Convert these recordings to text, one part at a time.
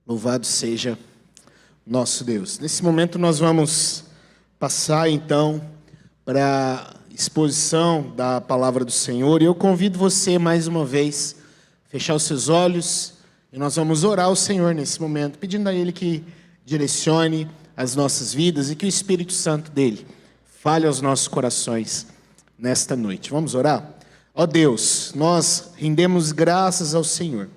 Louvado seja nosso Deus. Nesse momento nós vamos passar então para a exposição da palavra do Senhor. E eu convido você mais uma vez a fechar os seus olhos e nós vamos orar ao Senhor nesse momento, pedindo a Ele que direcione as nossas vidas e que o Espírito Santo dele fale aos nossos corações nesta noite. Vamos orar? Ó Deus, nós rendemos graças ao Senhor.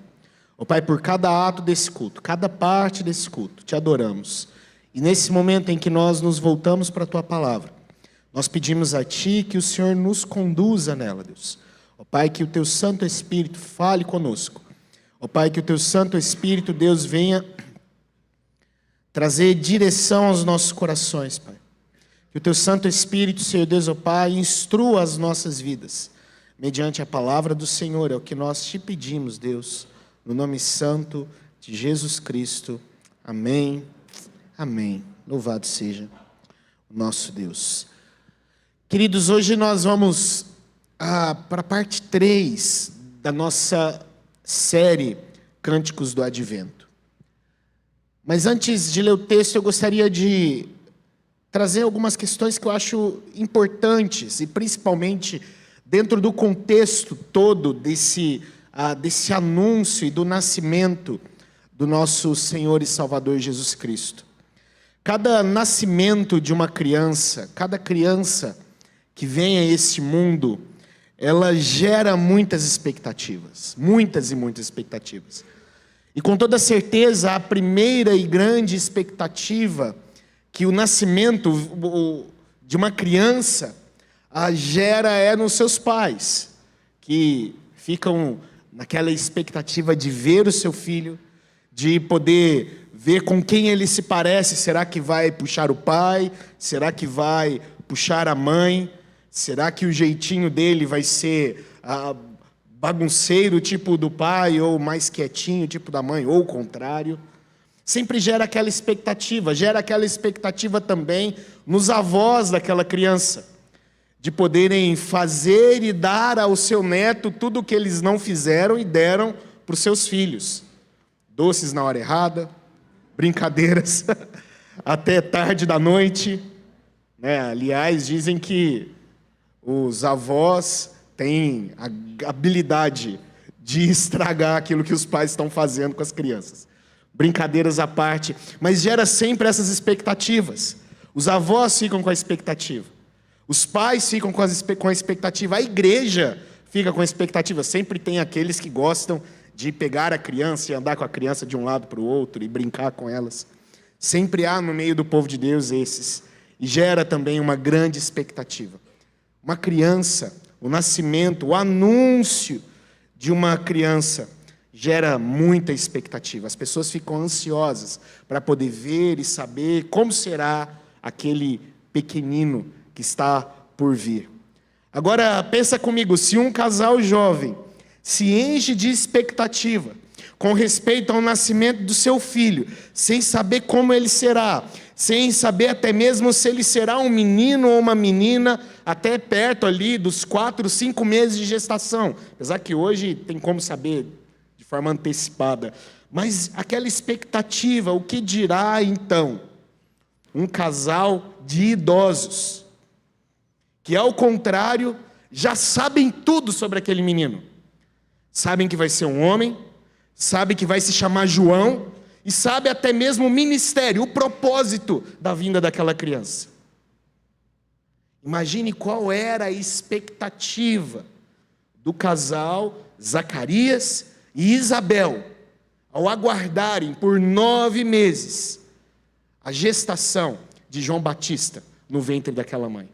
Ó Pai, por cada ato desse culto, cada parte desse culto, te adoramos. E nesse momento em que nós nos voltamos para a Tua palavra, nós pedimos a Ti que o Senhor nos conduza nela, Deus. Ó Pai, que o Teu Santo Espírito fale conosco. Ó Pai, que o Teu Santo Espírito, Deus, venha trazer direção aos nossos corações, Pai. Que o Teu Santo Espírito, Senhor Deus, ó Pai, instrua as nossas vidas, mediante a palavra do Senhor. É o que nós te pedimos, Deus. No nome santo de Jesus Cristo. Amém. Amém. Louvado seja o nosso Deus. Queridos, hoje nós vamos para a parte 3 da nossa série Cânticos do Advento. Mas antes de ler o texto, eu gostaria de trazer algumas questões que eu acho importantes, e principalmente dentro do contexto todo desse anúncio e do nascimento do nosso Senhor e Salvador Jesus Cristo. Cada nascimento de uma criança, cada criança que vem a esse mundo, ela gera muitas expectativas, muitas e muitas expectativas. E com toda certeza, a primeira e grande expectativa que o nascimento de uma criança gera é nos seus pais, que ficam naquela expectativa de ver o seu filho, de poder ver com quem ele se parece. Será que vai puxar o pai? Será que vai puxar a mãe? Será que o jeitinho dele vai ser bagunceiro, tipo do pai, ou mais quietinho, tipo da mãe, ou o contrário? Sempre gera aquela expectativa também nos avós daquela criança, de poderem fazer e dar ao seu neto tudo o que eles não fizeram e deram para os seus filhos. Doces na hora errada, brincadeiras até tarde da noite. Aliás, dizem que os avós têm a habilidade de estragar aquilo que os pais estão fazendo com as crianças. Brincadeiras à parte, mas gera sempre essas expectativas. Os avós ficam com a expectativa. Os pais ficam com a expectativa, a igreja fica com a expectativa. Sempre tem aqueles que gostam de pegar a criança e andar com a criança de um lado para o outro e brincar com elas. Sempre há no meio do povo de Deus esses. E gera também uma grande expectativa. Uma criança, o nascimento, o anúncio de uma criança gera muita expectativa. As pessoas ficam ansiosas para poder ver e saber como será aquele pequenino que está por vir. Agora, pensa comigo, se um casal jovem se enche de expectativa com respeito ao nascimento do seu filho, sem saber como ele será, sem saber até mesmo se ele será um menino ou uma menina, até perto ali dos 4, 5 meses de gestação, apesar que hoje tem como saber de forma antecipada, mas aquela expectativa, o que dirá então um casal de idosos, que ao contrário, já sabem tudo sobre aquele menino. Sabem que vai ser um homem, sabem que vai se chamar João, e sabem até mesmo o ministério, o propósito da vinda daquela criança. Imagine qual era a expectativa do casal Zacarias e Isabel, ao aguardarem por 9 meses a gestação de João Batista no ventre daquela mãe.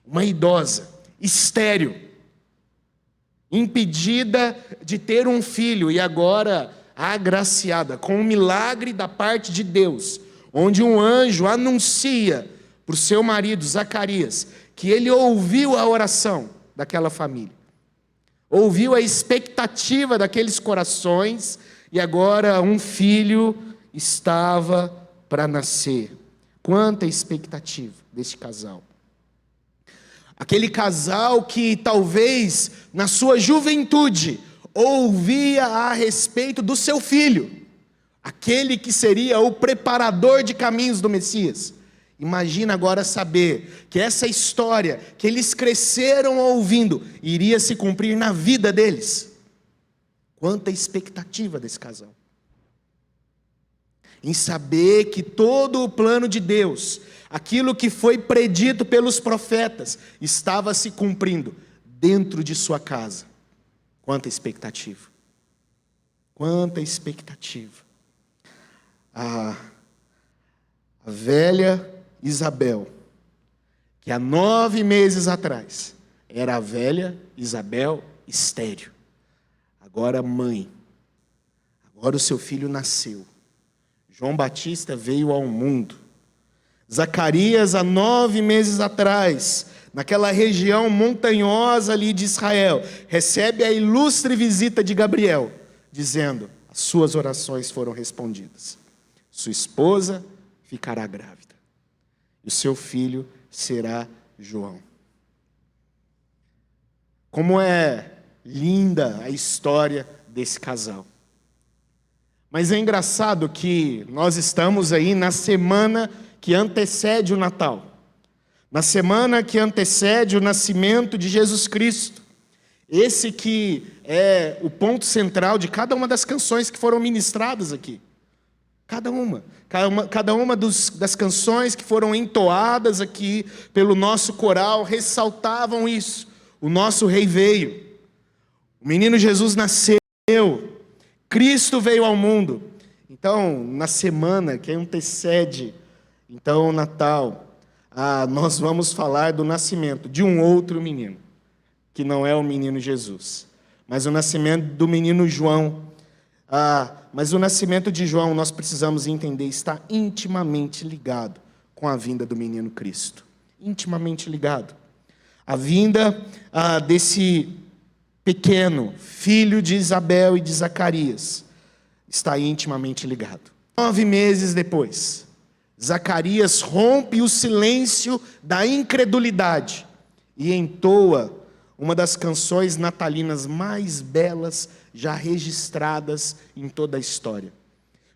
Uma idosa, estéril, impedida de ter um filho e agora agraciada com um milagre da parte de Deus, onde um anjo anuncia para o seu marido Zacarias que ele ouviu a oração daquela família, ouviu a expectativa daqueles corações e agora um filho estava para nascer. Quanta expectativa deste casal. Aquele casal que talvez na sua juventude ouvia a respeito do seu filho, aquele que seria o preparador de caminhos do Messias. Imagina agora saber que essa história que eles cresceram ouvindo iria se cumprir na vida deles. Quanta expectativa desse casal. Em saber que todo o plano de Deus, aquilo que foi predito pelos profetas, estava se cumprindo dentro de sua casa. Quanta expectativa. Quanta expectativa. A velha Isabel, que há 9 meses atrás era a velha Isabel estéril, agora mãe, agora o seu filho nasceu, João Batista veio ao mundo, Zacarias há 9 meses atrás, naquela região montanhosa ali de Israel, recebe a ilustre visita de Gabriel, dizendo: as suas orações foram respondidas, sua esposa ficará grávida. E o seu filho será João. Como é linda a história desse casal. Mas é engraçado que nós estamos aí na semana que antecede o Natal. Na semana que antecede o nascimento de Jesus Cristo. Esse que é o ponto central de cada uma das canções que foram ministradas aqui. Cada uma das canções que foram entoadas aqui pelo nosso coral ressaltavam isso. O nosso rei veio. O menino Jesus nasceu. Cristo veio ao mundo. Então, na semana que antecede então, o Natal, nós vamos falar do nascimento de um outro menino, que não é o menino Jesus, mas o nascimento do menino João. Mas o nascimento de João, nós precisamos entender, está intimamente ligado com a vinda do menino Cristo. Intimamente ligado. A vinda desse pequeno filho de Isabel e de Zacarias está intimamente ligado. 9 meses depois, Zacarias rompe o silêncio da incredulidade e entoa uma das canções natalinas mais belas já registradas em toda a história.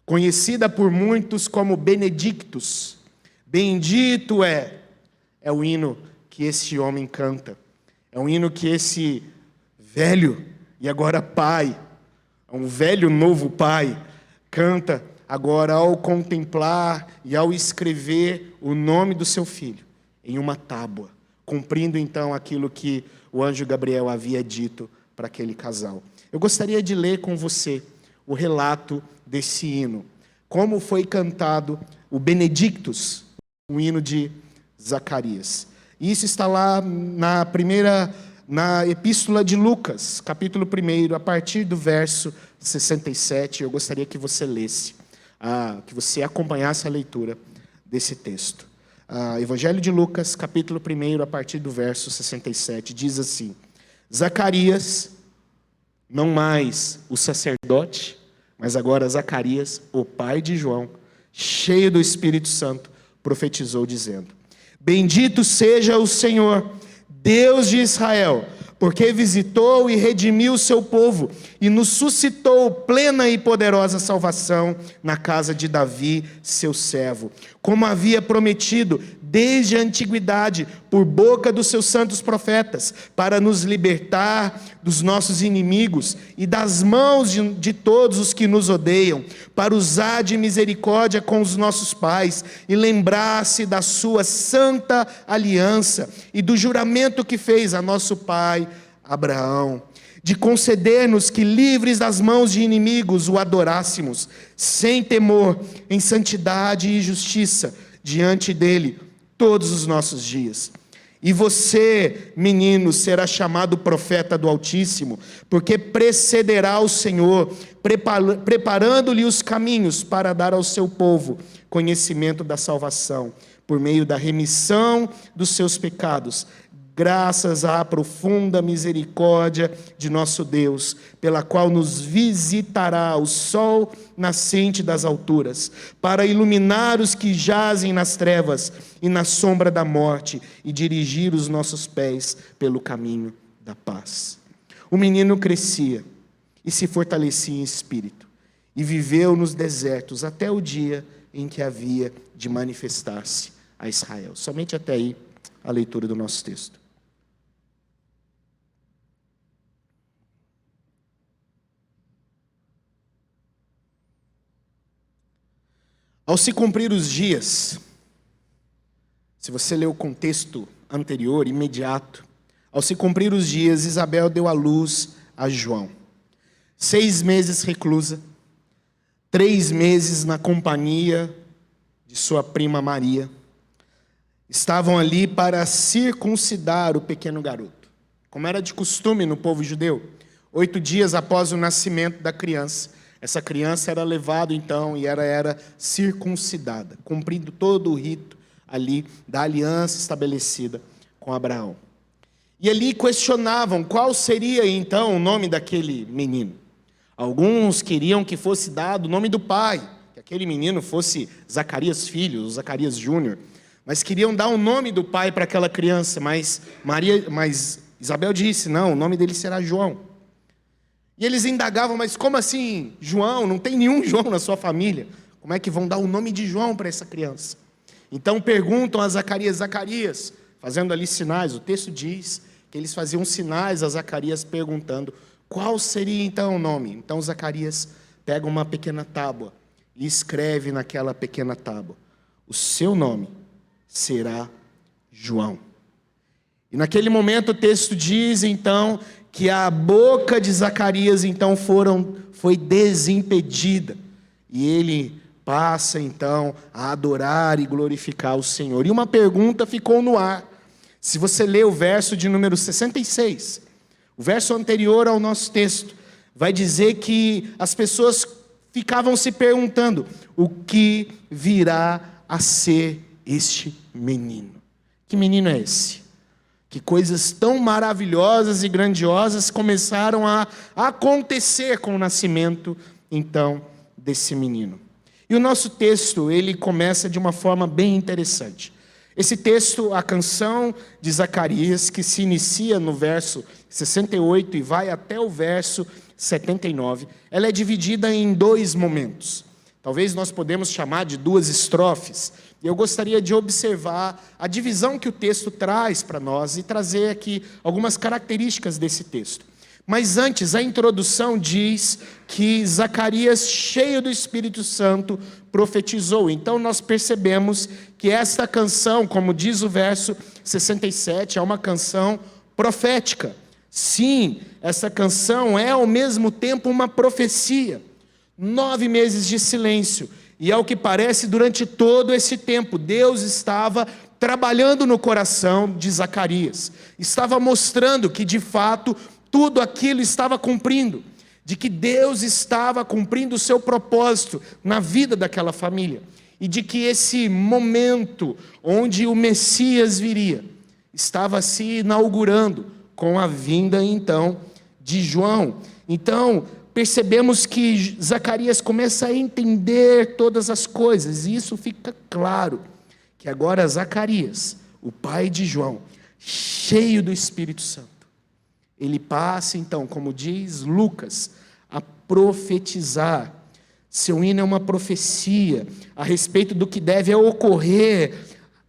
Conhecida por muitos como Benedictus. Bendito é o hino que esse homem canta. É um hino que esse velho e agora pai, um velho novo pai, canta agora ao contemplar e ao escrever o nome do seu filho em uma tábua, cumprindo então aquilo que o anjo Gabriel havia dito para aquele casal. Eu gostaria de ler com você o relato desse hino, como foi cantado o Benedictus, o hino de Zacarias. Isso está lá na epístola de Lucas, capítulo 1, a partir do verso 67. Eu gostaria que você lesse, que você acompanhasse a leitura desse texto. Evangelho de Lucas, capítulo 1, a partir do verso 67, diz assim: Zacarias, não mais o sacerdote, mas agora Zacarias, o pai de João, cheio do Espírito Santo, profetizou dizendo: Bendito seja o Senhor, Deus de Israel, porque visitou e redimiu o seu povo e nos suscitou plena e poderosa salvação na casa de Davi, seu servo, como havia prometido desde a antiguidade, por boca dos seus santos profetas, para nos libertar dos nossos inimigos e das mãos de todos os que nos odeiam, para usar de misericórdia com os nossos pais e lembrar-se da sua santa aliança e do juramento que fez a nosso pai Abraão, de conceder-nos que, livres das mãos de inimigos, o adorássemos, sem temor, em santidade e justiça, diante dele, todos os nossos dias. E você, menino, será chamado profeta do Altíssimo, porque precederá o Senhor, preparando-lhe os caminhos para dar ao seu povo conhecimento da salvação, por meio da remissão dos seus pecados, graças à profunda misericórdia de nosso Deus, pela qual nos visitará o sol nascente das alturas, para iluminar os que jazem nas trevas e na sombra da morte, e dirigir os nossos pés pelo caminho da paz. O menino crescia e se fortalecia em espírito, e viveu nos desertos até o dia em que havia de manifestar-se a Israel. Somente até aí a leitura do nosso texto. Ao se cumprir os dias, se você ler o contexto anterior, imediato, ao se cumprir os dias, Isabel deu à luz a João. 6 meses reclusa, 3 meses na companhia de sua prima Maria. Estavam ali para circuncidar o pequeno garoto, como era de costume no povo judeu. 8 dias após o nascimento da criança, essa criança era levada então e era circuncidada, cumprindo todo o rito ali da aliança estabelecida com Abraão. E ali questionavam qual seria então o nome daquele menino. Alguns queriam que fosse dado o nome do pai, que aquele menino fosse Zacarias filho, ou Zacarias Júnior, mas queriam dar o nome do pai para aquela criança, mas Isabel disse, não, o nome dele será João. E eles indagavam, mas como assim João? Não tem nenhum João na sua família. Como é que vão dar o nome de João para essa criança? Então perguntam a Zacarias, Zacarias, fazendo ali sinais, o texto diz que eles faziam sinais a Zacarias perguntando qual seria então o nome. Então Zacarias pega uma pequena tábua e escreve naquela pequena tábua, o seu nome será João. E naquele momento o texto diz então que a boca de Zacarias então foi desimpedida, e ele passa então a adorar e glorificar o Senhor. E uma pergunta ficou no ar. Se você ler o verso de número 66, o verso anterior ao nosso texto, vai dizer que as pessoas ficavam se perguntando, o que virá a ser este menino? Que menino é esse? Que coisas tão maravilhosas e grandiosas começaram a acontecer com o nascimento, então, desse menino. E o nosso texto, ele começa de uma forma bem interessante. Esse texto, a canção de Zacarias, que se inicia no verso 68 e vai até o verso 79, ela é dividida em 2 momentos. Talvez nós podemos chamar de 2 estrofes. E eu gostaria de observar a divisão que o texto traz para nós e trazer aqui algumas características desse texto. Mas antes, a introdução diz que Zacarias, cheio do Espírito Santo, profetizou. Então nós percebemos que esta canção, como diz o verso 67, é uma canção profética. Sim, essa canção é ao mesmo tempo uma profecia. 9 meses de silêncio. E ao que parece, durante todo esse tempo, Deus estava trabalhando no coração de Zacarias. Estava mostrando que, de fato, tudo aquilo estava cumprindo. De que Deus estava cumprindo o seu propósito na vida daquela família. E de que esse momento onde o Messias viria, estava se inaugurando com a vinda, então, de João. Então, percebemos que Zacarias começa a entender todas as coisas, e isso fica claro, que agora Zacarias, o pai de João, cheio do Espírito Santo, ele passa então, como diz Lucas, a profetizar. Seu hino é uma profecia a respeito do que deve ocorrer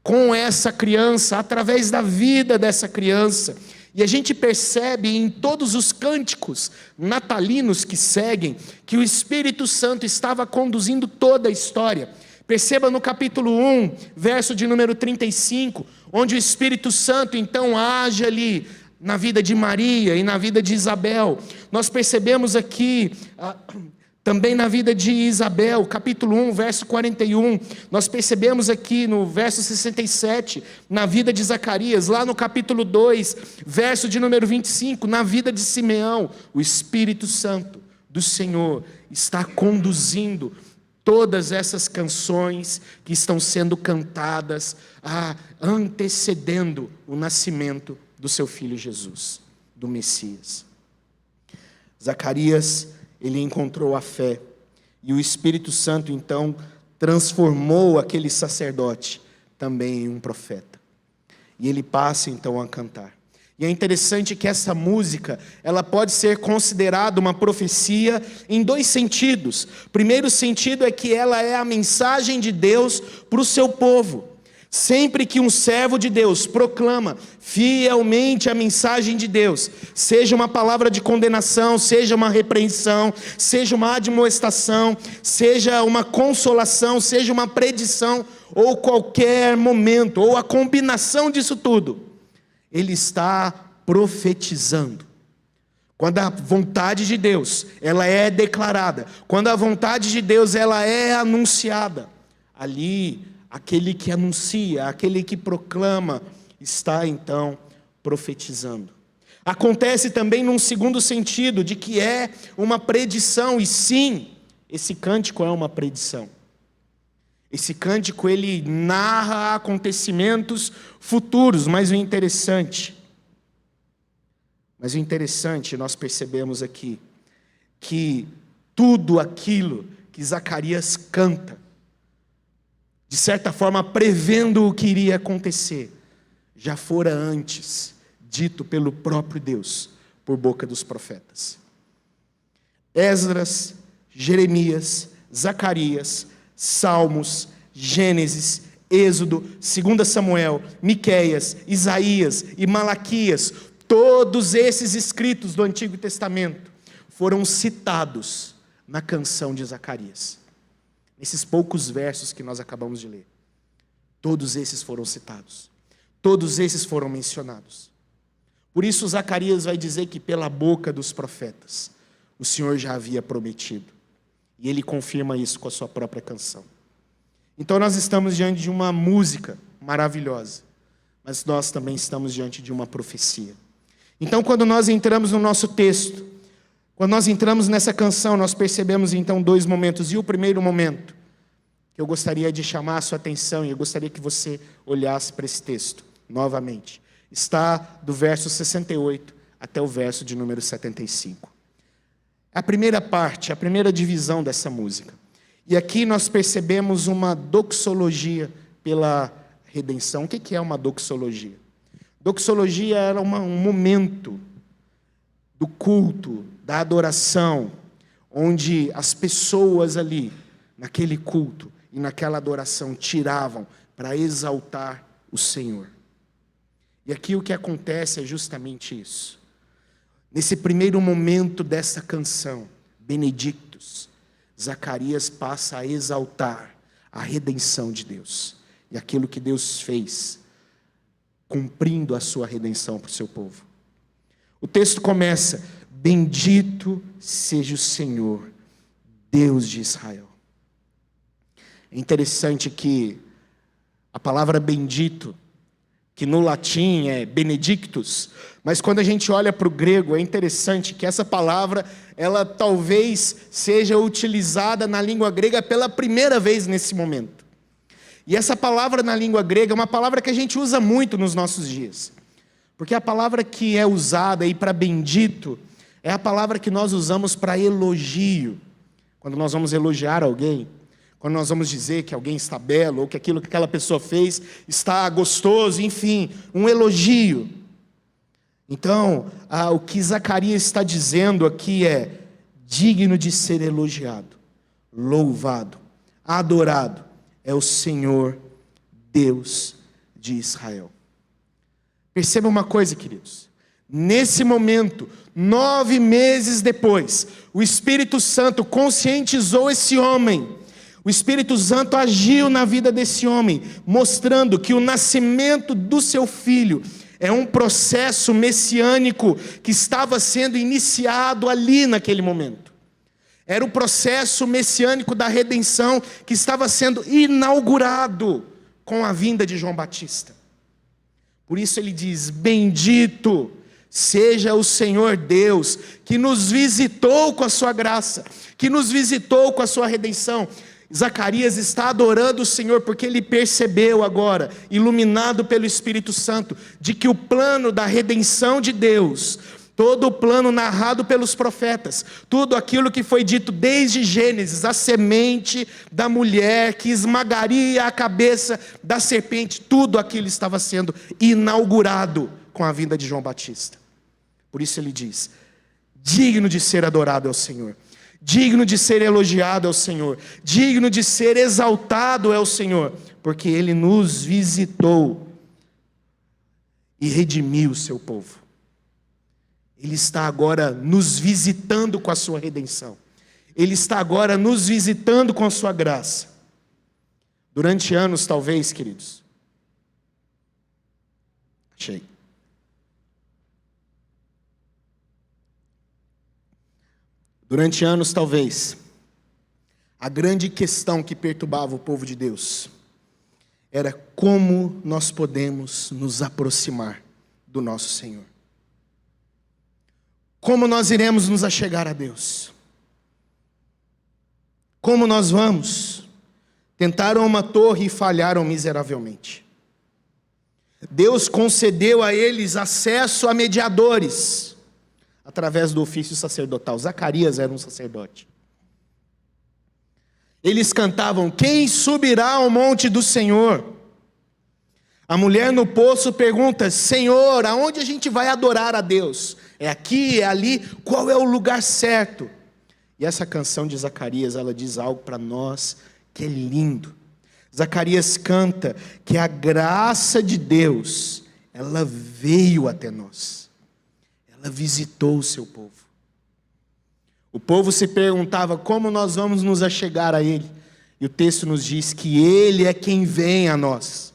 com essa criança, através da vida dessa criança. E a gente percebe em todos os cânticos natalinos que seguem, que o Espírito Santo estava conduzindo toda a história. Perceba no capítulo 1, verso de número 35, onde o Espírito Santo então age ali na vida de Maria e na vida de Isabel. Nós percebemos aqui também na vida de Isabel, capítulo 1, verso 41, nós percebemos aqui no verso 67, na vida de Zacarias, lá no capítulo 2, verso de número 25, na vida de Simeão, o Espírito Santo do Senhor está conduzindo todas essas canções que estão sendo cantadas, antecedendo o nascimento do seu filho Jesus, do Messias. Zacarias, ele encontrou a fé, e o Espírito Santo então transformou aquele sacerdote também em um profeta, e ele passa então a cantar. E é interessante que essa música, ela pode ser considerada uma profecia em dois sentidos. O primeiro sentido é que ela é a mensagem de Deus para o seu povo. Sempre que um servo de Deus proclama fielmente a mensagem de Deus, seja uma palavra de condenação, seja uma repreensão, seja uma admoestação, seja uma consolação, seja uma predição, ou qualquer momento, ou a combinação disso tudo, ele está profetizando. Quando a vontade de Deus, ela é declarada, quando a vontade de Deus, ela é anunciada, ali, aquele que anuncia, aquele que proclama, está então profetizando. Acontece também num segundo sentido, de que é uma predição, e sim, esse cântico é uma predição. Esse cântico, ele narra acontecimentos futuros, mas o interessante, nós percebemos aqui, que tudo aquilo que Zacarias canta, de certa forma prevendo o que iria acontecer, já fora antes dito pelo próprio Deus, por boca dos profetas. Esdras, Jeremias, Zacarias, Salmos, Gênesis, Êxodo, 2 Samuel, Miqueias, Isaías e Malaquias, todos esses escritos do Antigo Testamento foram citados na canção de Zacarias. Nesses poucos versos que nós acabamos de ler, todos esses foram citados, todos esses foram mencionados. Por isso Zacarias vai dizer que pela boca dos profetas o Senhor já havia prometido, e ele confirma isso com a sua própria canção. Então nós estamos diante de uma música maravilhosa, mas nós também estamos diante de uma profecia. Então quando nós entramos no nosso texto, quando nós entramos nessa canção, nós percebemos então dois momentos. E o primeiro momento, que eu gostaria de chamar a sua atenção, e eu gostaria que você olhasse para esse texto novamente, está do verso 68 até o verso de número 75. A primeira parte, a primeira divisão dessa música. E aqui nós percebemos uma doxologia pela redenção. O que é uma doxologia? Doxologia era um momento do culto, da adoração, onde as pessoas ali, naquele culto e naquela adoração, tiravam para exaltar o Senhor. E aqui o que acontece é justamente isso. Nesse primeiro momento dessa canção, Benedictus, Zacarias passa a exaltar a redenção de Deus e aquilo que Deus fez, cumprindo a sua redenção para o seu povo. O texto começa: bendito seja o Senhor, Deus de Israel. É interessante que a palavra bendito, que no latim é benedictus, mas quando a gente olha para o grego, é interessante que essa palavra, ela talvez seja utilizada na língua grega pela primeira vez nesse momento. E essa palavra na língua grega é uma palavra que a gente usa muito nos nossos dias, porque a palavra que é usada aí para bendito é a palavra que nós usamos para elogio. Quando nós vamos elogiar alguém, quando nós vamos dizer que alguém está belo, ou que aquilo que aquela pessoa fez está gostoso, enfim, um elogio. Então, o que Zacarias está dizendo aqui é: digno de ser elogiado, louvado, adorado é o Senhor, Deus de Israel. Perceba uma coisa, queridos. Nesse momento, 9 meses depois, o Espírito Santo conscientizou esse homem. O Espírito Santo agiu na vida desse homem, mostrando que o nascimento do seu filho é um processo messiânico que estava sendo iniciado ali naquele momento. Era o processo messiânico da redenção que estava sendo inaugurado com a vinda de João Batista. Por isso ele diz: bendito seja o Senhor Deus, que nos visitou com a sua graça, que nos visitou com a sua redenção. Zacarias está adorando o Senhor porque ele percebeu agora, iluminado pelo Espírito Santo, de que o plano da redenção de Deus, todo o plano narrado pelos profetas, tudo aquilo que foi dito desde Gênesis, a semente da mulher que esmagaria a cabeça da serpente, tudo aquilo estava sendo inaugurado com a vinda de João Batista. Por isso ele diz: digno de ser adorado é o Senhor, digno de ser elogiado é o Senhor, digno de ser exaltado é o Senhor, porque Ele nos visitou e redimiu o seu povo. Ele está agora nos visitando com a sua redenção. Ele está agora nos visitando com a sua graça. Durante anos, talvez, queridos. Achei. Durante anos, talvez, a grande questão que perturbava o povo de Deus era como nós podemos nos aproximar do nosso Senhor. Como nós iremos nos achegar a Deus? Como nós vamos? Tentaram uma torre e falharam miseravelmente. Deus concedeu a eles acesso a mediadores, através do ofício sacerdotal. Zacarias era um sacerdote. Eles cantavam: quem subirá ao monte do Senhor? A mulher no poço pergunta: Senhor, aonde a gente vai adorar a Deus? É aqui, é ali? Qual é o lugar certo? E essa canção de Zacarias, ela diz algo para nós que é lindo. Zacarias canta que a graça de Deus, ela veio até nós. Ela visitou o seu povo. O povo se perguntava como nós vamos nos achegar a Ele. E o texto nos diz que Ele é quem vem a nós.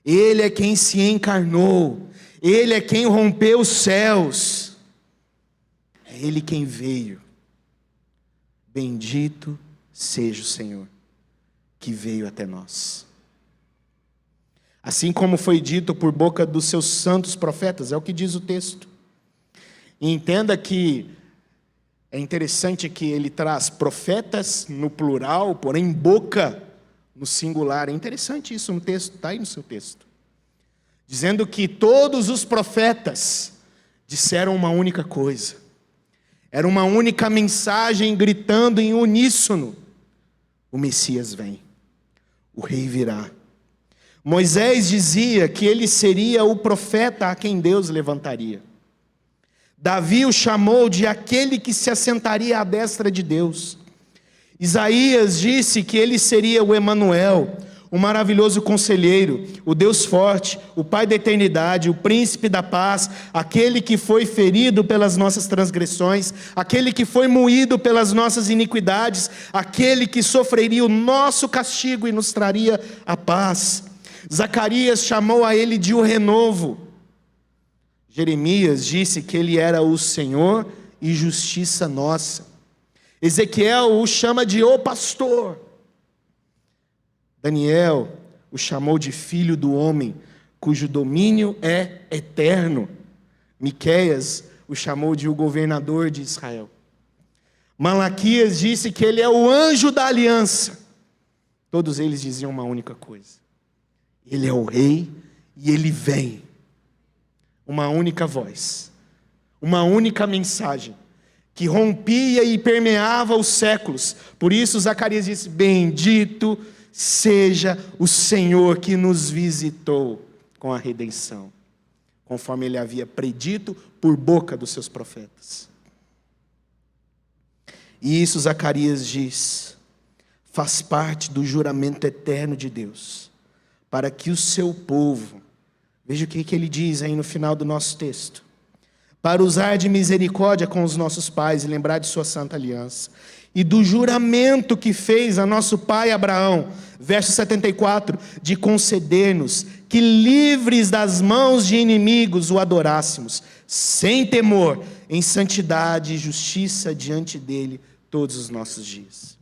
Ele é quem se encarnou. Ele é quem rompeu os céus. É Ele quem veio. Bendito seja o Senhor que veio até nós. Assim como foi dito por boca dos seus santos profetas, é o que diz o texto. E entenda que é interessante que ele traz profetas no plural, porém boca no singular. É interessante isso no texto, está aí no seu texto. Dizendo que todos os profetas disseram uma única coisa. Era uma única mensagem gritando em uníssono: o Messias vem, o Rei virá. Moisés dizia que ele seria o profeta a quem Deus levantaria. Davi o chamou de aquele que se assentaria à destra de Deus. Isaías disse que ele seria o Emanuel, o maravilhoso conselheiro, o Deus forte, o Pai da eternidade, o príncipe da paz, aquele que foi ferido pelas nossas transgressões, aquele que foi moído pelas nossas iniquidades, aquele que sofreria o nosso castigo e nos traria a paz. Zacarias chamou a ele de o renovo. Jeremias disse que ele era o Senhor e justiça nossa. Ezequiel o chama de o pastor. Daniel o chamou de filho do homem, cujo domínio é eterno. Miqueias o chamou de o governador de Israel. Malaquias disse que ele é o anjo da aliança. Todos eles diziam uma única coisa: ele é o rei e ele vem. Uma única voz, uma única mensagem, que rompia e permeava os séculos. Por isso Zacarias disse: bendito seja o Senhor que nos visitou com a redenção, conforme ele havia predito por boca dos seus profetas. E isso Zacarias diz, faz parte do juramento eterno de Deus, para que o seu povo, veja o que ele diz aí no final do nosso texto: para usar de misericórdia com os nossos pais e lembrar de sua santa aliança, e do juramento que fez a nosso pai Abraão, verso 74, de conceder-nos que livres das mãos de inimigos o adorássemos, sem temor, em santidade e justiça diante dele todos os nossos dias.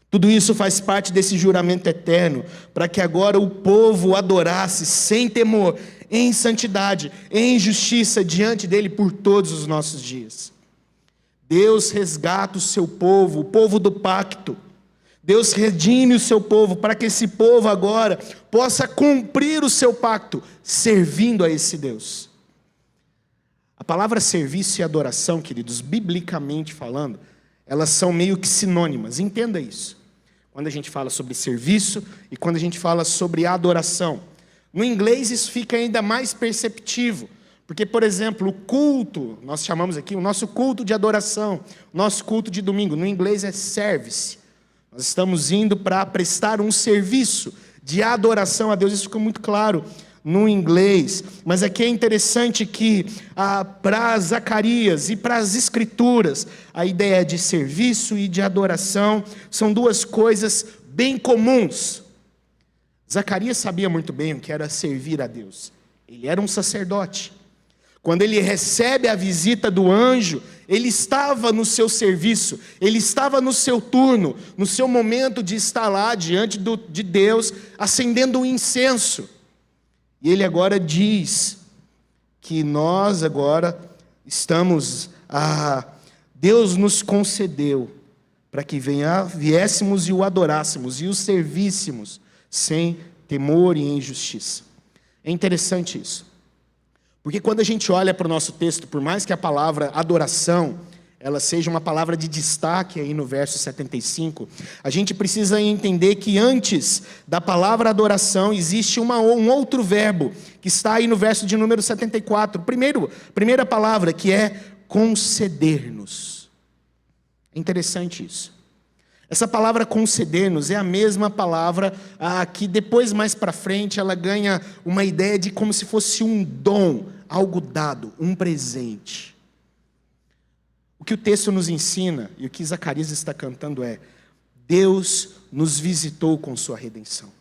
Tudo isso faz parte desse juramento eterno, para que agora o povo o adorasse sem temor, em santidade, em justiça diante dele por todos os nossos dias. Deus resgata o seu povo, o povo do pacto. Deus redime o seu povo, para que esse povo agora possa cumprir o seu pacto, servindo a esse Deus. A palavra serviço e adoração, queridos, biblicamente falando, elas são meio que sinônimas, entenda isso. Quando a gente fala sobre serviço e quando a gente fala sobre adoração, No inglês isso fica ainda mais perceptível, porque, por exemplo, o culto, nós chamamos aqui o nosso culto de adoração, o nosso culto de domingo, no inglês é service. Nós estamos indo para prestar um serviço de adoração a Deus, isso fica muito claro no inglês. Mas aqui é interessante que para Zacarias e para as Escrituras, a ideia de serviço e de adoração são duas coisas bem comuns. Zacarias sabia muito bem o que era servir a Deus. Ele era um sacerdote. Quando ele recebe a visita do anjo, ele estava no seu serviço, ele estava no seu turno, no seu momento de estar lá diante de Deus, acendendo um incenso. E ele agora diz que nós agora Deus nos concedeu para que viéssemos e o adorássemos e o servíssemos sem temor e injustiça. É interessante isso, porque quando a gente olha para o nosso texto, por mais que a palavra adoração ela seja uma palavra de destaque aí no verso 75, a gente precisa entender que antes da palavra adoração existe um outro verbo, que está aí no verso de número 74, primeira palavra, que é conceder-nos. É interessante isso. Essa palavra conceder-nos é a mesma palavra que depois, mais para frente, ela ganha uma ideia de como se fosse um dom, algo dado, um presente. O que o texto nos ensina, e o que Zacarias está cantando é: Deus nos visitou com sua redenção.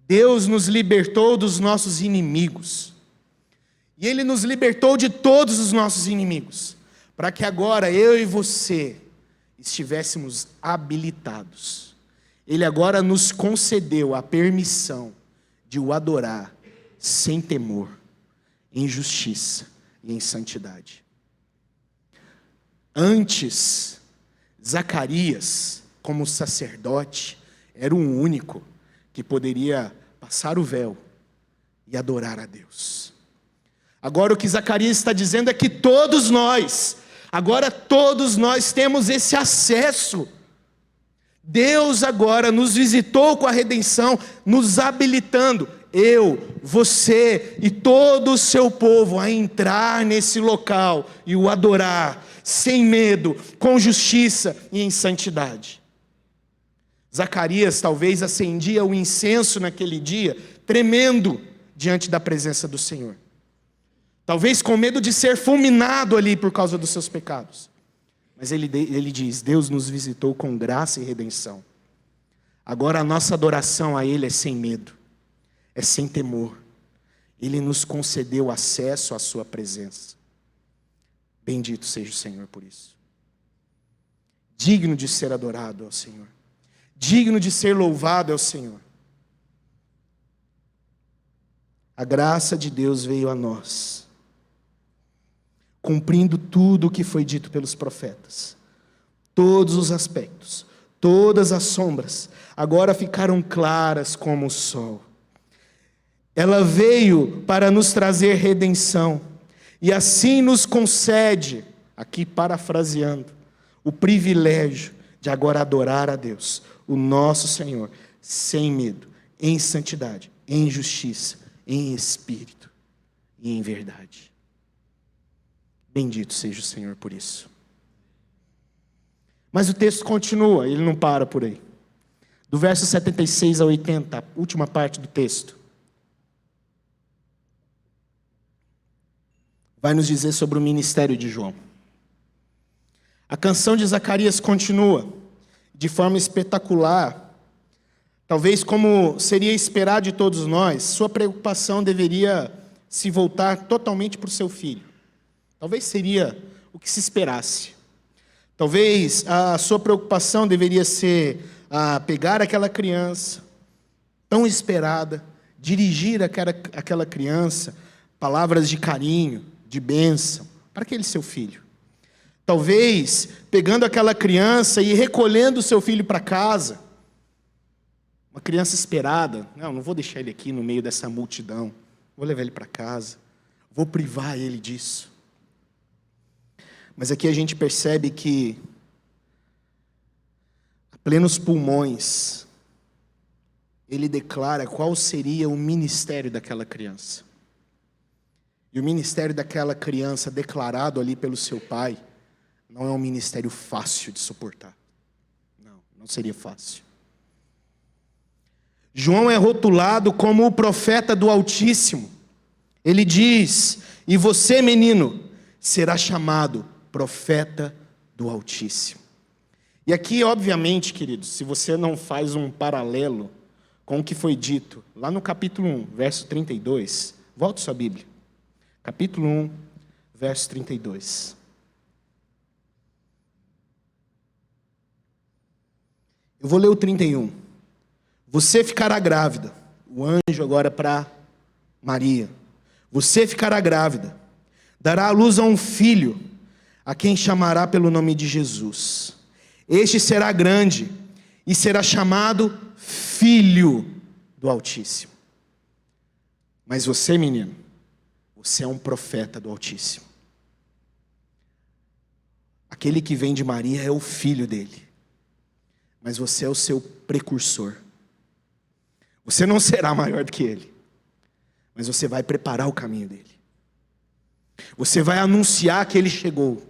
Deus nos libertou dos nossos inimigos. E Ele nos libertou de todos os nossos inimigos, para que agora eu e você estivéssemos habilitados. Ele agora nos concedeu a permissão de o adorar sem temor, em justiça e em santidade. Antes, Zacarias, como sacerdote, era o único que poderia passar o véu e adorar a Deus. Agora o que Zacarias está dizendo é que todos nós temos esse acesso. Deus agora nos visitou com a redenção, nos habilitando, eu, você e todo o seu povo, a entrar nesse local e o adorar, sem medo, com justiça e em santidade. Zacarias talvez acendia o incenso naquele dia, tremendo diante da presença do Senhor. Talvez com medo de ser fulminado ali por causa dos seus pecados. Mas ele diz: Deus nos visitou com graça e redenção. Agora a nossa adoração a Ele é sem medo, é sem temor. Ele nos concedeu acesso à sua presença. Bendito seja o Senhor por isso. Digno de ser adorado é o Senhor. Digno de ser louvado é o Senhor. A graça de Deus veio a nós, cumprindo tudo o que foi dito pelos profetas. Todos os aspectos, todas as sombras, agora ficaram claras como o sol. Ela veio para nos trazer redenção, e assim nos concede, aqui parafraseando, o privilégio de agora adorar a Deus, o nosso Senhor, sem medo, em santidade, em justiça, em espírito e em verdade. Bendito seja o Senhor por isso. Mas o texto continua, ele não para por aí. Do verso 76 a 80, a última parte do texto, vai nos dizer sobre o ministério de João. A canção de Zacarias continua de forma espetacular. Talvez, como seria esperar de todos nós, sua preocupação deveria se voltar totalmente para o seu filho. Talvez seria o que se esperasse. Talvez a sua preocupação deveria ser pegar aquela criança tão esperada, dirigir aquela criança palavras de carinho, de bênção, para aquele seu filho. Talvez pegando aquela criança e recolhendo o seu filho para casa. Uma criança esperada. Não vou deixar ele aqui no meio dessa multidão. Vou levar ele para casa. Vou privar ele disso. Mas aqui a gente percebe que, a plenos pulmões, ele declara qual seria o ministério daquela criança. E o ministério daquela criança declarado ali pelo seu pai não é um ministério fácil de suportar. Não seria fácil. João é rotulado como o profeta do Altíssimo. Ele diz: e você, menino, será chamado profeta do Altíssimo. E aqui, obviamente, queridos, se você não faz um paralelo com o que foi dito lá no capítulo 1, verso 32, volte sua Bíblia. Capítulo 1, verso 32. Eu vou ler o 31. Você ficará grávida. O anjo agora para Maria. Você ficará grávida. Dará à luz a um filho, a quem chamará pelo nome de Jesus. Este será grande e será chamado Filho do Altíssimo. Mas você, menino, você é um profeta do Altíssimo. Aquele que vem de Maria é o filho dele. Mas você é o seu precursor. Você não será maior do que ele, mas você vai preparar o caminho dele. Você vai anunciar que ele chegou.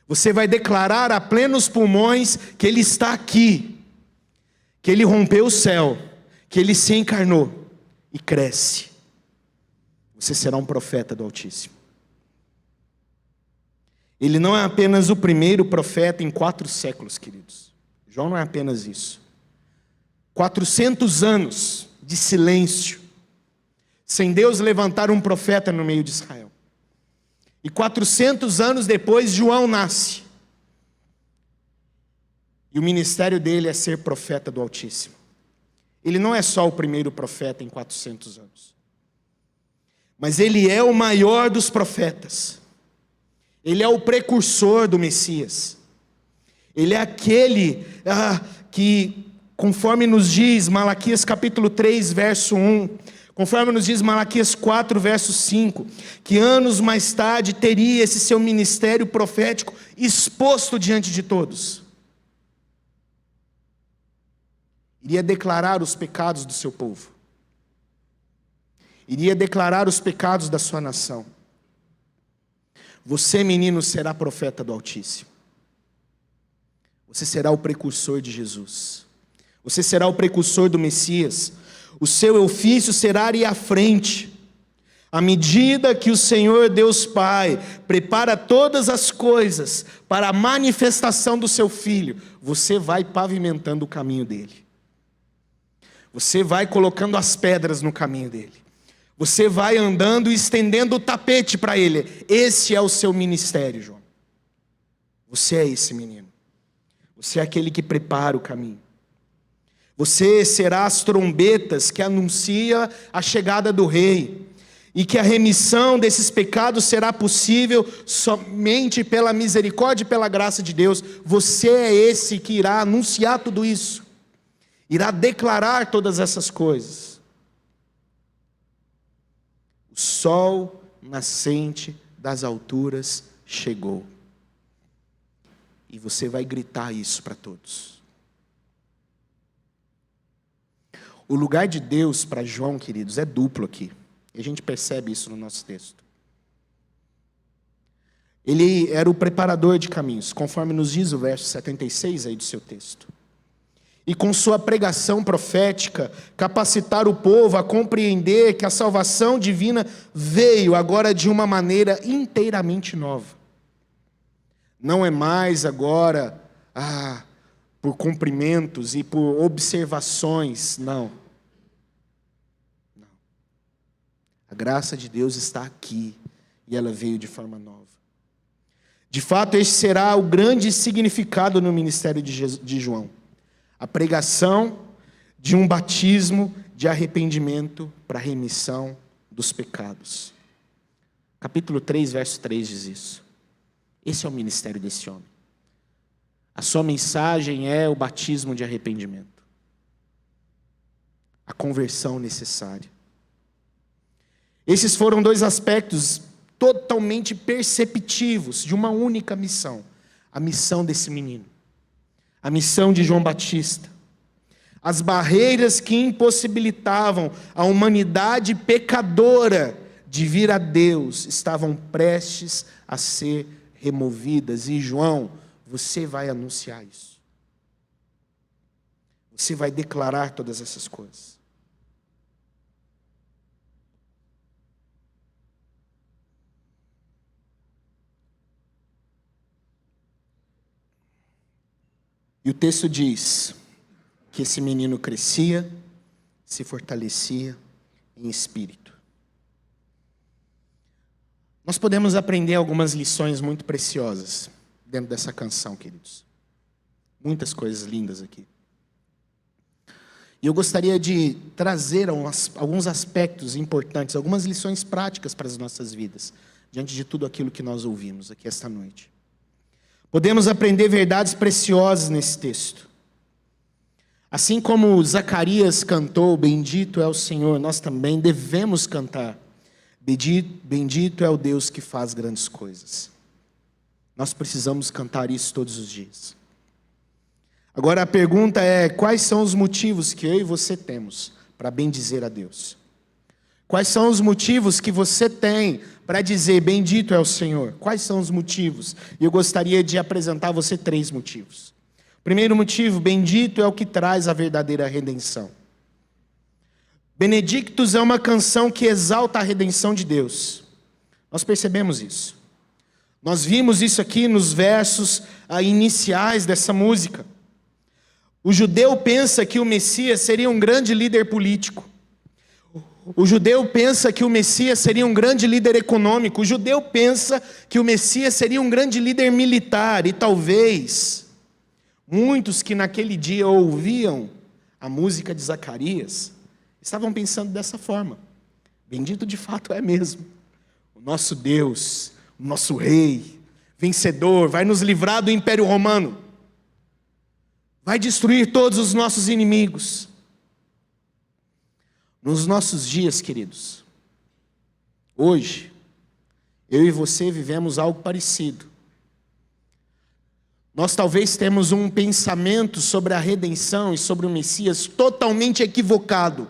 Você vai declarar a plenos pulmões que ele está aqui, que ele rompeu o céu, que ele se encarnou e cresce. Você será um profeta do Altíssimo. Ele não é apenas o primeiro profeta em 4 séculos, queridos. João não é apenas isso. 400 anos de silêncio, sem Deus levantar um profeta no meio de Israel. E 400 anos depois, João nasce. E o ministério dele é ser profeta do Altíssimo. Ele não é só o primeiro profeta em 400 anos. Mas ele é o maior dos profetas. Ele é o precursor do Messias. Ele é aquele que, conforme nos diz Malaquias capítulo 3, verso 1, conforme nos diz Malaquias 4, verso 5, que anos mais tarde teria esse seu ministério profético exposto diante de todos. Iria declarar os pecados do seu povo. Iria declarar os pecados da sua nação. Você, menino, será profeta do Altíssimo. Você será o precursor de Jesus. Você será o precursor do Messias. O seu ofício será ir à frente. À medida que o Senhor Deus Pai prepara todas as coisas para a manifestação do seu Filho, você vai pavimentando o caminho dele. Você vai colocando as pedras no caminho dele. Você vai andando e estendendo o tapete para ele. Esse é o seu ministério, João. Você é esse menino. Você é aquele que prepara o caminho. Você será as trombetas que anuncia a chegada do rei. E que a remissão desses pecados será possível somente pela misericórdia e pela graça de Deus. Você é esse que irá anunciar tudo isso. Irá declarar todas essas coisas. O sol nascente das alturas chegou. E você vai gritar isso para todos. O lugar de Deus para João, queridos, é duplo aqui. E a gente percebe isso no nosso texto. Ele era o preparador de caminhos, conforme nos diz o verso 76 aí do seu texto. E com sua pregação profética, capacitar o povo a compreender que a salvação divina veio agora de uma maneira inteiramente nova. Não é mais agora por cumprimentos e por observações, não. A graça de Deus está aqui e ela veio de forma nova. De fato, este será o grande significado no ministério de João. A pregação de um batismo de arrependimento para a remissão dos pecados. Capítulo 3, verso 3 diz isso. Esse é o ministério desse homem. A sua mensagem é o batismo de arrependimento. A conversão necessária. Esses foram 2 aspectos totalmente perceptivos de uma única missão. A missão desse menino. A missão de João Batista. As barreiras que impossibilitavam a humanidade pecadora de vir a Deus estavam prestes a ser removidas. E João, você vai anunciar isso. Você vai declarar todas essas coisas. E o texto diz que esse menino crescia, se fortalecia em espírito. Nós podemos aprender algumas lições muito preciosas dentro dessa canção, queridos. Muitas coisas lindas aqui. E eu gostaria de trazer alguns aspectos importantes, algumas lições práticas para as nossas vidas, diante de tudo aquilo que nós ouvimos aqui esta noite. Podemos aprender verdades preciosas nesse texto. Assim como Zacarias cantou, bendito é o Senhor, nós também devemos cantar, bendito é o Deus que faz grandes coisas. Nós precisamos cantar isso todos os dias. Agora a pergunta é, quais são os motivos que eu e você temos para bendizer a Deus? Quais são os motivos que você tem para dizer, bendito é o Senhor? Quais são os motivos? E eu gostaria de apresentar a você 3 motivos. Primeiro motivo, bendito é o que traz a verdadeira redenção. Benedictus é uma canção que exalta a redenção de Deus. Nós percebemos isso. Nós vimos isso aqui nos versos iniciais dessa música. O judeu pensa que o Messias seria um grande líder político. O judeu pensa que o Messias seria um grande líder econômico. O judeu pensa que o Messias seria um grande líder militar. E talvez muitos que naquele dia ouviam a música de Zacarias estavam pensando dessa forma. Bendito de fato é mesmo. O nosso Deus, o nosso Rei, vencedor, vai nos livrar do Império Romano. Vai destruir todos os nossos inimigos. Nos nossos dias, queridos, hoje, eu e você vivemos algo parecido. Nós talvez temos um pensamento sobre a redenção e sobre o Messias totalmente equivocado,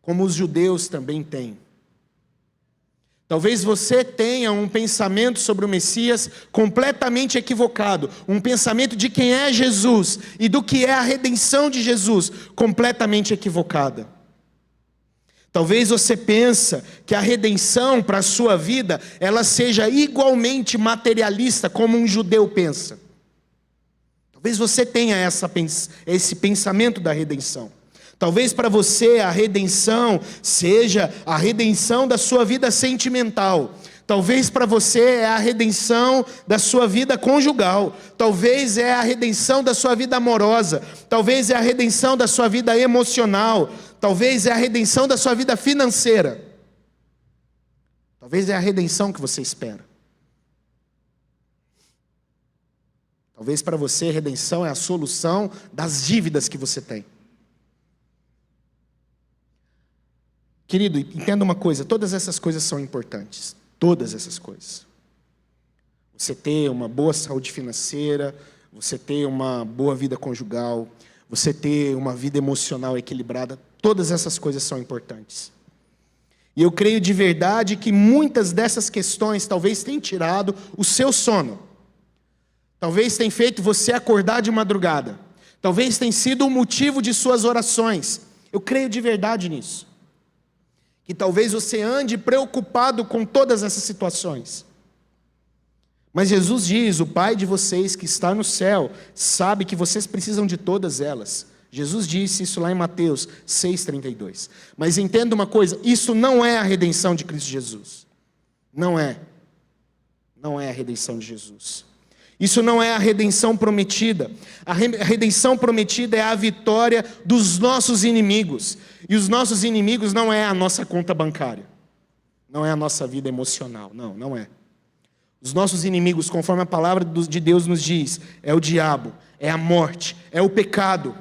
como os judeus também têm. Talvez você tenha um pensamento sobre o Messias completamente equivocado, um pensamento de quem é Jesus e do que é a redenção de Jesus completamente equivocada. Talvez você pense que a redenção para a sua vida, ela seja igualmente materialista como um judeu pensa. Talvez você tenha esse pensamento da redenção. Talvez para você a redenção seja a redenção da sua vida sentimental. Talvez para você é a redenção da sua vida conjugal. Talvez é a redenção da sua vida amorosa. Talvez é a redenção da sua vida emocional. Talvez é a redenção da sua vida financeira. Talvez é a redenção que você espera. Talvez para você a redenção é a solução das dívidas que você tem. Querido, entenda uma coisa, todas essas coisas são importantes. Todas essas coisas. Você ter uma boa saúde financeira, você ter uma boa vida conjugal, você ter uma vida emocional equilibrada, todas essas coisas são importantes. E eu creio de verdade que muitas dessas questões talvez tenham tirado o seu sono. Talvez tenham feito você acordar de madrugada. Talvez tenha sido o motivo de suas orações. Eu creio de verdade nisso. Que talvez você ande preocupado com todas essas situações. Mas Jesus diz, o Pai de vocês que está no céu, sabe que vocês precisam de todas elas. Jesus disse isso lá em Mateus 6,32. Mas entenda uma coisa, isso não é a redenção de Cristo Jesus. Não é. Não é a redenção de Jesus. Isso não é a redenção prometida. A redenção prometida é a vitória dos nossos inimigos. E os nossos inimigos não é a nossa conta bancária. Não é a nossa vida emocional. Não, não é. Os nossos inimigos, conforme a palavra de Deus nos diz, é o diabo, é a morte, é o pecado.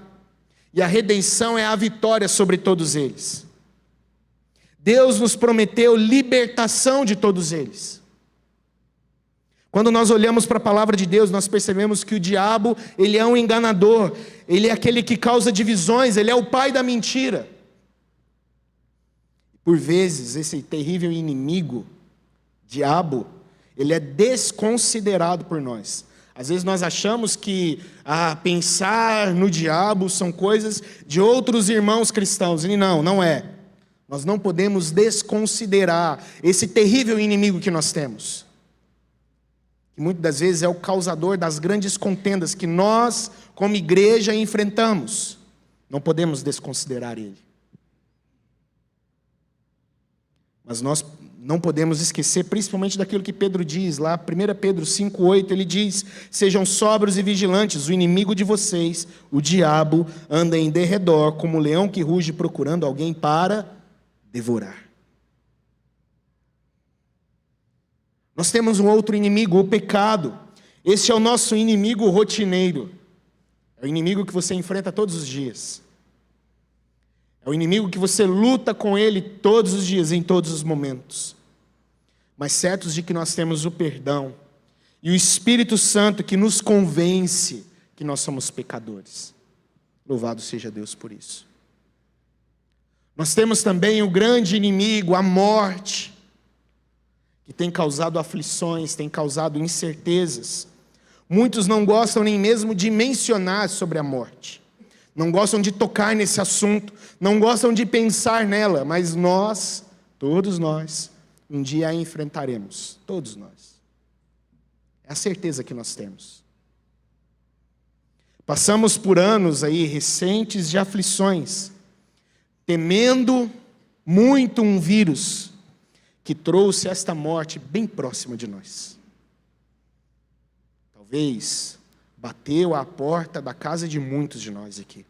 E a redenção é a vitória sobre todos eles. Deus nos prometeu libertação de todos eles. Quando nós olhamos para a palavra de Deus, nós percebemos que o diabo, ele é um enganador. Ele é aquele que causa divisões, ele é o pai da mentira. Por vezes, esse terrível inimigo, diabo, ele é desconsiderado por nós. Às vezes nós achamos que pensar no diabo são coisas de outros irmãos cristãos. E não é. Nós não podemos desconsiderar esse terrível inimigo que nós temos. Que muitas das vezes é o causador das grandes contendas que nós, como igreja, enfrentamos. Não podemos desconsiderar ele. Mas nós não podemos esquecer, principalmente daquilo que Pedro diz, lá 1 Pedro 5,8, ele diz: sejam sóbrios e vigilantes, o inimigo de vocês, o diabo, anda em derredor, como um leão que ruge procurando alguém para devorar. Nós temos um outro inimigo, o pecado. Este é o nosso inimigo rotineiro. É o inimigo que você enfrenta todos os dias. É o inimigo que você luta com ele todos os dias, em todos os momentos. Mas certos de que nós temos o perdão e o Espírito Santo que nos convence que nós somos pecadores. Louvado seja Deus por isso. Nós temos também o grande inimigo, a morte, que tem causado aflições, tem causado incertezas. Muitos não gostam nem mesmo de mencionar sobre a morte. Não gostam de tocar nesse assunto, não gostam de pensar nela, mas nós, todos nós, um dia a enfrentaremos, todos nós. É a certeza que nós temos. Passamos por anos aí recentes de aflições, temendo muito um vírus que trouxe esta morte bem próxima de nós. Talvez bateu à porta da casa de muitos de nós aqui,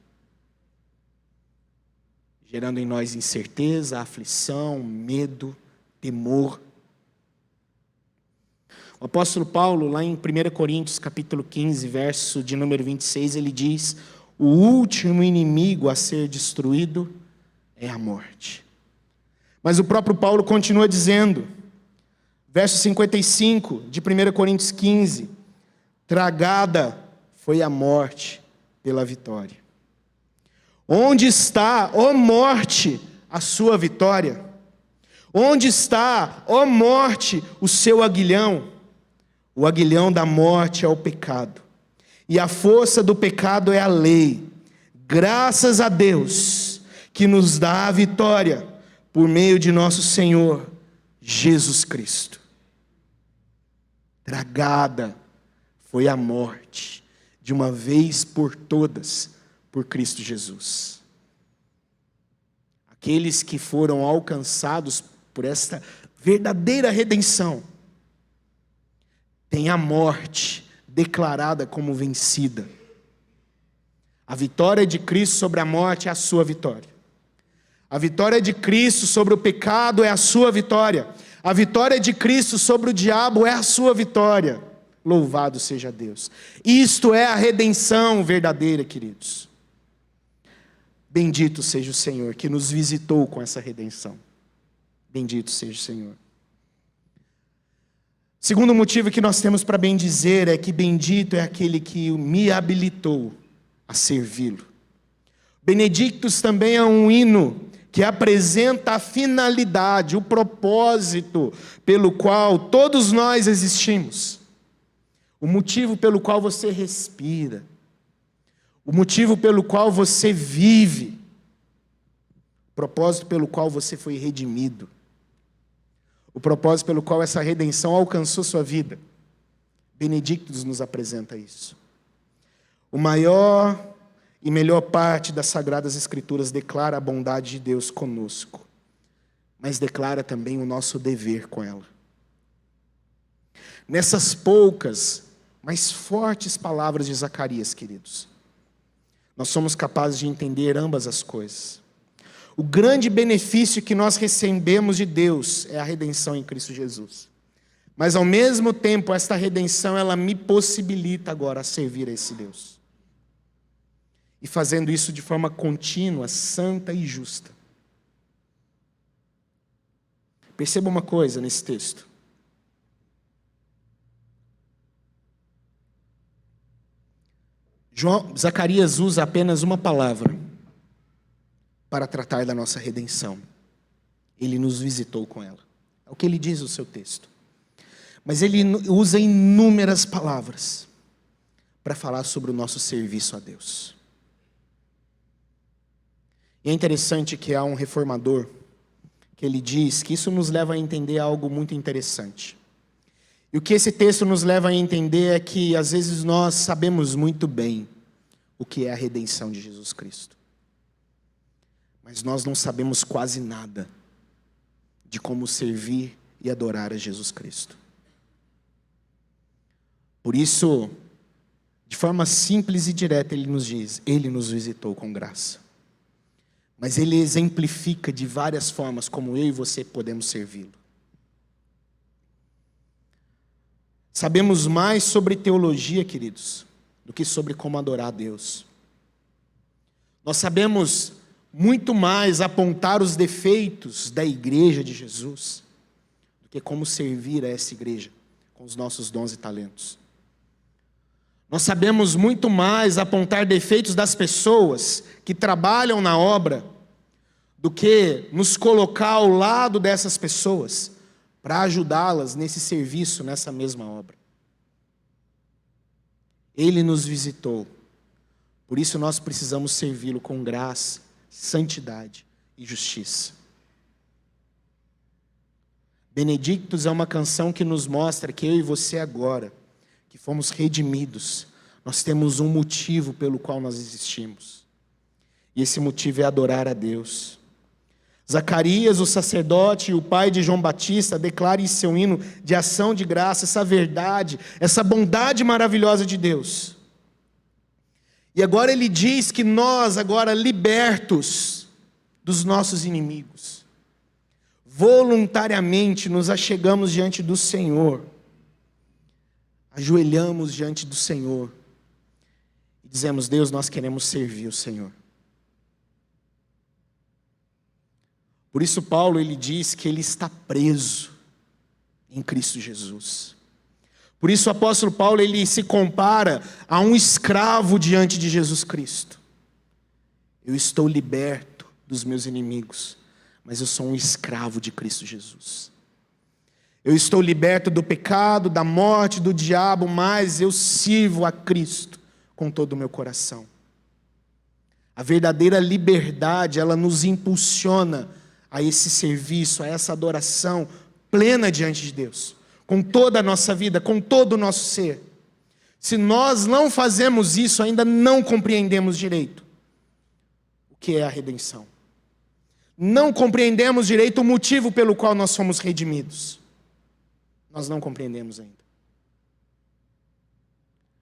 gerando em nós incerteza, aflição, medo, temor. O apóstolo Paulo, lá em 1 Coríntios, capítulo 15, verso de número 26, ele diz: o último inimigo a ser destruído é a morte. Mas o próprio Paulo continua dizendo, verso 55 de 1 Coríntios 15, tragada foi a morte pela vitória. Onde está, ó morte, a sua vitória? Onde está, ó morte, o seu aguilhão? O aguilhão da morte é o pecado, e a força do pecado é a lei. Graças a Deus, que nos dá a vitória, por meio de nosso Senhor, Jesus Cristo. Tragada foi a morte, de uma vez por todas, por Cristo Jesus. Aqueles que foram alcançados por esta verdadeira redenção, têm a morte declarada como vencida. A vitória de Cristo sobre a morte é a sua vitória. A vitória de Cristo sobre o pecado é a sua vitória. A vitória de Cristo sobre o diabo é a sua vitória. Louvado seja Deus. Isto é a redenção verdadeira, queridos. Bendito seja o Senhor que nos visitou com essa redenção. Bendito seja o Senhor. Segundo motivo que nós temos para bendizer é que bendito é aquele que me habilitou a servi-lo. Benedictus também é um hino que apresenta a finalidade, o propósito pelo qual todos nós existimos. O motivo pelo qual você respira. O motivo pelo qual você vive. O propósito pelo qual você foi redimido. O propósito pelo qual essa redenção alcançou sua vida. Benedictus nos apresenta isso. O maior e melhor parte das Sagradas Escrituras declara a bondade de Deus conosco, mas declara também o nosso dever com ela. Nessas poucas, mas fortes palavras de Zacarias, queridos, nós somos capazes de entender ambas as coisas. O grande benefício que nós recebemos de Deus é a redenção em Cristo Jesus. Mas ao mesmo tempo, esta redenção, ela me possibilita agora a servir a esse Deus. E fazendo isso de forma contínua, santa e justa. Perceba uma coisa nesse texto. Zacarias usa apenas uma palavra para tratar da nossa redenção. Ele nos visitou com ela. É o que ele diz no seu texto. Mas ele usa inúmeras palavras para falar sobre o nosso serviço a Deus. E é interessante que há um reformador que ele diz que isso nos leva a entender algo muito interessante. E o que esse texto nos leva a entender é que às vezes nós sabemos muito bem o que é a redenção de Jesus Cristo. Mas nós não sabemos quase nada de como servir e adorar a Jesus Cristo. Por isso, de forma simples e direta, ele nos diz, ele nos visitou com graça. Mas ele exemplifica de várias formas como eu e você podemos servi-lo. Sabemos mais sobre teologia, queridos, do que sobre como adorar a Deus. Nós sabemos muito mais apontar os defeitos da igreja de Jesus do que como servir a essa igreja com os nossos dons e talentos. Nós sabemos muito mais apontar defeitos das pessoas que trabalham na obra do que nos colocar ao lado dessas pessoas para ajudá-las nesse serviço, nessa mesma obra. Ele nos visitou, por isso nós precisamos servi-lo com graça, santidade e justiça. Benedictus é uma canção que nos mostra que eu e você agora, que fomos redimidos, nós temos um motivo pelo qual nós existimos. E esse motivo é adorar a Deus. Zacarias, o sacerdote e o pai de João Batista, declara em seu hino de ação de graça essa verdade, essa bondade maravilhosa de Deus. E agora ele diz que nós, agora libertos dos nossos inimigos, voluntariamente nos achegamos diante do Senhor, ajoelhamos diante do Senhor e dizemos: Deus, nós queremos servir o Senhor. Por isso Paulo, ele diz que ele está preso em Cristo Jesus. Por isso o apóstolo Paulo, ele se compara a um escravo diante de Jesus Cristo. Eu estou liberto dos meus inimigos, mas eu sou um escravo de Cristo Jesus. Eu estou liberto do pecado, da morte, do diabo, mas eu sirvo a Cristo com todo o meu coração. A verdadeira liberdade, ela nos impulsiona a esse serviço, a essa adoração plena diante de Deus, com toda a nossa vida, com todo o nosso ser. Se nós não fazemos isso, ainda não compreendemos direito o que é a redenção. Não compreendemos direito o motivo pelo qual nós fomos redimidos. Nós não compreendemos ainda.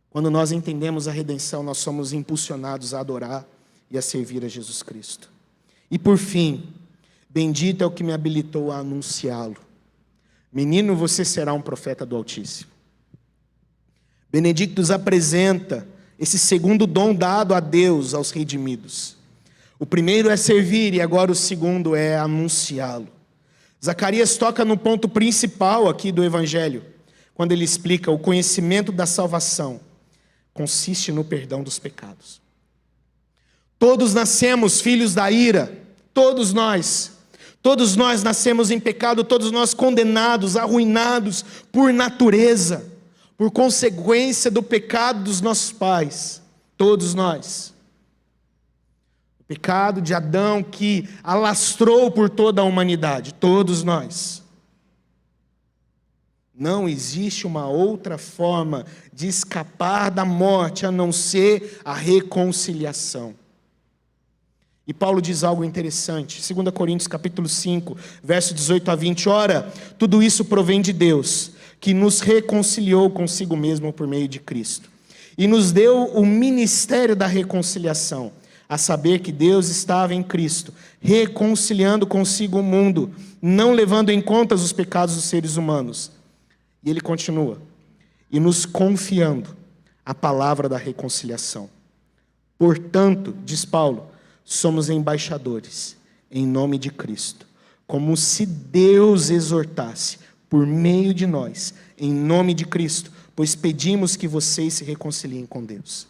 Quando nós entendemos a redenção, nós somos impulsionados a adorar e a servir a Jesus Cristo. E por fim, bendito é o que me habilitou a anunciá-lo. Menino, você será um profeta do Altíssimo. Benedictus apresenta esse segundo dom dado a Deus aos redimidos. O primeiro é servir e agora o segundo é anunciá-lo. Zacarias toca no ponto principal aqui do Evangelho, quando ele explica: o conhecimento da salvação consiste no perdão dos pecados. Todos nascemos filhos da ira, todos nós nascemos em pecado, todos nós condenados, arruinados por natureza, por consequência do pecado dos nossos pais, todos nós. O pecado de Adão que alastrou por toda a humanidade, todos nós. Não existe uma outra forma de escapar da morte a não ser a reconciliação. E Paulo diz algo interessante, 2 Coríntios capítulo 5, verso 18 a 20, ora, tudo isso provém de Deus, que nos reconciliou consigo mesmo por meio de Cristo, e nos deu o ministério da reconciliação, a saber que Deus estava em Cristo, reconciliando consigo o mundo, não levando em conta os pecados dos seres humanos. E ele continua, e nos confiando a palavra da reconciliação. Portanto, diz Paulo, somos embaixadores em nome de Cristo, como se Deus exortasse por meio de nós, em nome de Cristo, pois pedimos que vocês se reconciliem com Deus.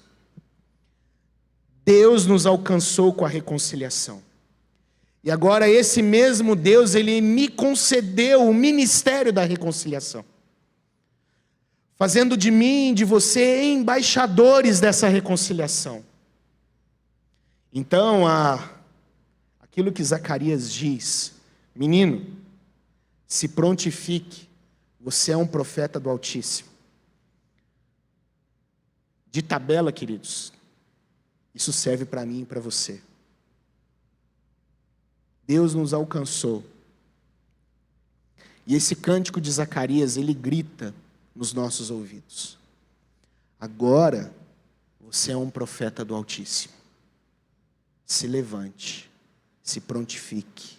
Deus nos alcançou com a reconciliação. E agora esse mesmo Deus, Ele me concedeu o ministério da reconciliação, fazendo de mim e de você embaixadores dessa reconciliação. Então, aquilo que Zacarias diz: menino, se prontifique, você é um profeta do Altíssimo. De tabela, queridos, isso serve para mim e para você. Deus nos alcançou. E esse cântico de Zacarias, ele grita nos nossos ouvidos: agora você é um profeta do Altíssimo. Se levante, se prontifique,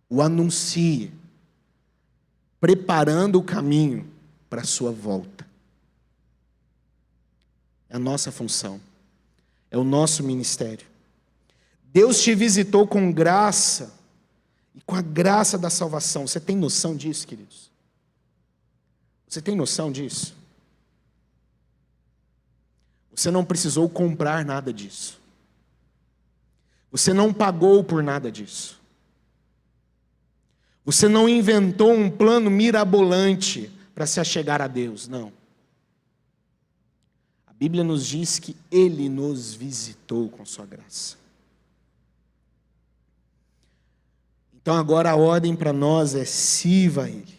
o anuncie, preparando o caminho para a sua volta. É a nossa função, é o nosso ministério. Deus te visitou com graça, e com a graça da salvação. Você tem noção disso, queridos? Você tem noção disso? Você não precisou comprar nada disso. Você não pagou por nada disso. Você não inventou um plano mirabolante para se achegar a Deus, não. A Bíblia nos diz que Ele nos visitou com sua graça. Então agora a ordem para nós é: sirva a Ele,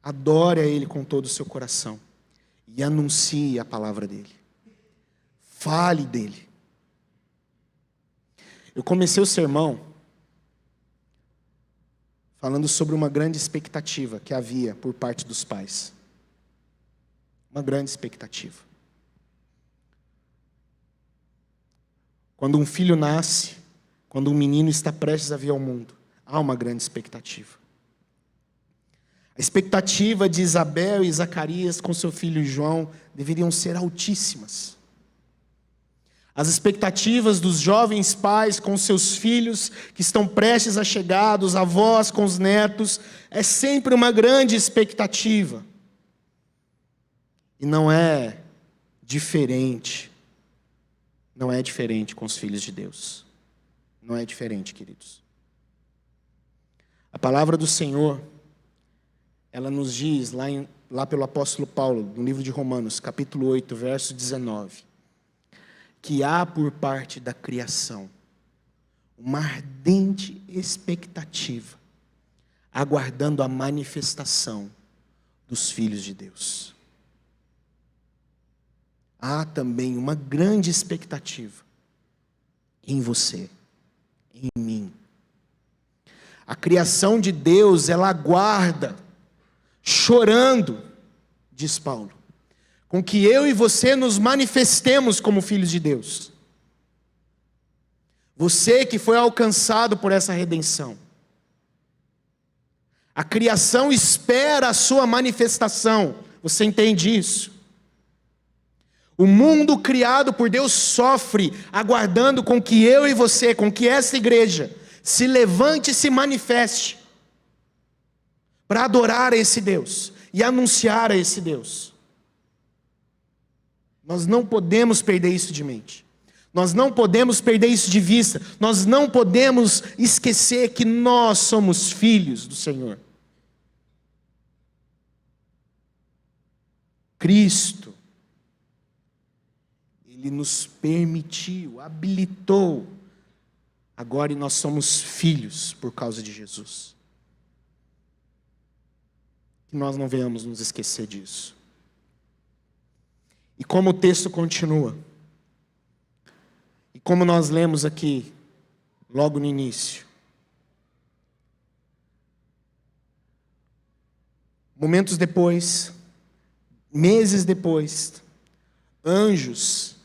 adore a Ele com todo o seu coração e anuncie a palavra dEle, fale dEle. Eu comecei o sermão falando sobre uma grande expectativa que havia por parte dos pais. Uma grande expectativa. Quando um filho nasce, quando um menino está prestes a vir ao mundo, há uma grande expectativa. A expectativa de Isabel e Zacarias com seu filho João deveriam ser altíssimas. As expectativas dos jovens pais com seus filhos que estão prestes a chegar, dos avós com os netos, é sempre uma grande expectativa. E não é diferente. Não é diferente com os filhos de Deus. Não é diferente, queridos. A palavra do Senhor, ela nos diz, lá pelo apóstolo Paulo, no livro de Romanos, capítulo 8, verso 19, que há por parte da criação uma ardente expectativa, aguardando a manifestação dos filhos de Deus. Há também uma grande expectativa em você, em mim. A criação de Deus, ela aguarda, chorando, diz Paulo, com que eu e você nos manifestemos como filhos de Deus. Você que foi alcançado por essa redenção. A criação espera a sua manifestação. Você entende isso? O mundo criado por Deus sofre, aguardando com que eu e você, com que essa igreja se levante e se manifeste para adorar a esse Deus e anunciar a esse Deus. Nós não podemos perder isso de mente. Nós não podemos perder isso de vista. Nós não podemos esquecer que nós somos filhos do Senhor. Cristo, Ele nos permitiu, habilitou. Agora nós somos filhos por causa de Jesus. Que nós não venhamos nos esquecer disso. E como o texto continua, e como nós lemos aqui, logo no início, momentos depois, meses depois, anjos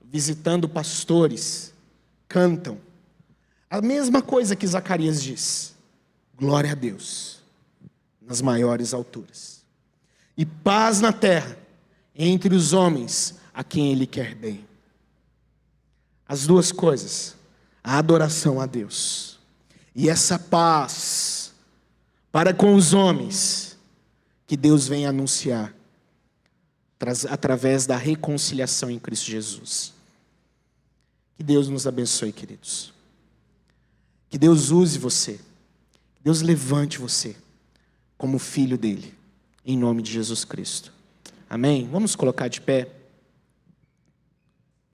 visitando pastores, cantam a mesma coisa que Zacarias diz: glória a Deus nas maiores alturas, e paz na terra entre os homens a quem Ele quer bem. As duas coisas, a adoração a Deus e essa paz para com os homens que Deus vem anunciar através da reconciliação em Cristo Jesus. Que Deus nos abençoe, queridos. Que Deus use você. Que Deus levante você como filho dele. Em nome de Jesus Cristo. Amém? Vamos colocar de pé.